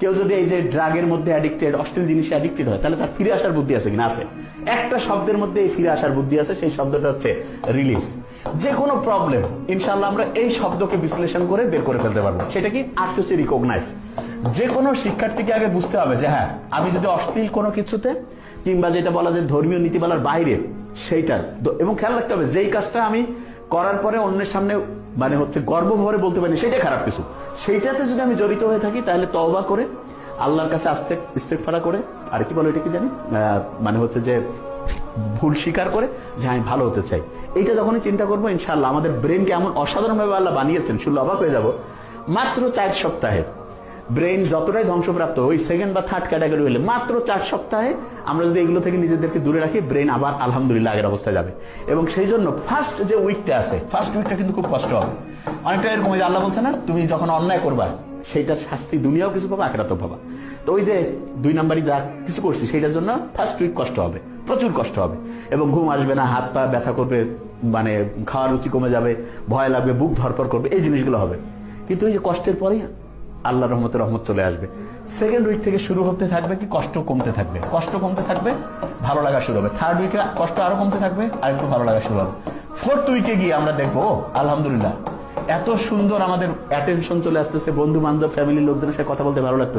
কেউ যদি এই যে ড্রাগের মধ্যে অ্যাডিক্টেড, অশ্লীল জিনিসে অ্যাডিক্টেড হয়, তাহলে তার ফিরে আসার বুদ্ধি আছে কিনা? আছে। একটা শব্দের মধ্যে এই ফিরে আসার বুদ্ধি আছে, সেই শব্দটা হচ্ছে রিলিজ। যে কোনো প্রবলেম ইনশাআল্লাহ আমরা এই শব্দকে বিশ্লেষণ করে বের করে ফেলতে পারবো। সেটা কি? আর্ট হচ্ছে রিকগনাইজ। যে কোনো শিক্ষার্থীকে আগে বুঝতে হবে যে হ্যাঁ, আমি যদি অশ্লীল কোনো কিছুতে কিংবা যেটা বলা যায় ধর্মীয় নীতিমালার বাইরে, সেইটা, এবং খেয়াল রাখতে হবে যেই কাজটা আমি করার পরে অন্যের সামনে মানে হচ্ছে গর্বভরে বলতে পারি সেটাই খারাপ কিছু, সেইটাতে যদি আমি জড়িত হয়ে থাকি তাহলে তওবা করে আল্লাহর কাছে ইস্তেগফার করে, আর কি বলে এটাকে জানি, মানে হচ্ছে যে ভুল স্বীকার করে যে আমি ভালো হতে চাই। এইটা যখনই চিন্তা করবো ইনশাআল্লাহ আমাদের ব্রেনকে এমন অসাধারণভাবে আল্লাহ বানিয়েছেন, শুনলে অবাক হয়ে যাব। মাত্র 4 সপ্তাহে ব্রেন যতটাই ধ্বংসপ্রাপ্ত, ওই সেকেন্ড বা থার্ড ক্যাটাগরি হলে মাত্র 4 সপ্তাহে আমরা যদি এগুলো থেকে নিজেদেরকে দূরে রাখি, ব্রেন আবার আলহামদুলিল্লাহ আগের অবস্থায় যাবে। এবং সেই জন্য ফার্স্ট যে উইকটা আছে, ফার্স্ট উইকটা কিন্তু খুব কষ্ট হবে। অনেকটা এরকম যে আল্লাহ বলছে না, তুমি যখন অন্যায় করবা সেইটার শাস্তি দুনিয়াও কিছু পাবা, আখিরাতেও পাবা। তো ওই যে 2 নাম্বারই যা কিছু করছি সেইটার জন্য ফার্স্ট উইক কষ্ট হবে, প্রচুর কষ্ট হবে, এবং ঘুম আসবে না, হাত পা ব্যথা করবে, মানে খাওয়ার রুচি কমে যাবে, ভয় লাগবে, বুক ধরপড় করবে, এই জিনিসগুলো হবে। কিন্তু এই যে কষ্টের পরেই আল্লাহ রহমতের রহমত চলে আসবে। সেকেন্ড উইক থেকে শুরু হতে থাকবে কি, কষ্ট কমতে থাকবে, কষ্ট কমতে থাকবে, ভালো লাগা শুরু হবে। থার্ড উইকে কষ্ট আরো কমতে থাকবে, আর একটু ভালো লাগা শুরু হবে। ফোর্থ উইকে গিয়ে আমরা দেখবো আলহামদুলিল্লাহ এত সুন্দর আমাদের অ্যাটেনশন চলে আসতেছে, বন্ধু বান্ধব ফ্যামিলির লোকজনের সাথে কথা বলতে ভালো লাগতেছে।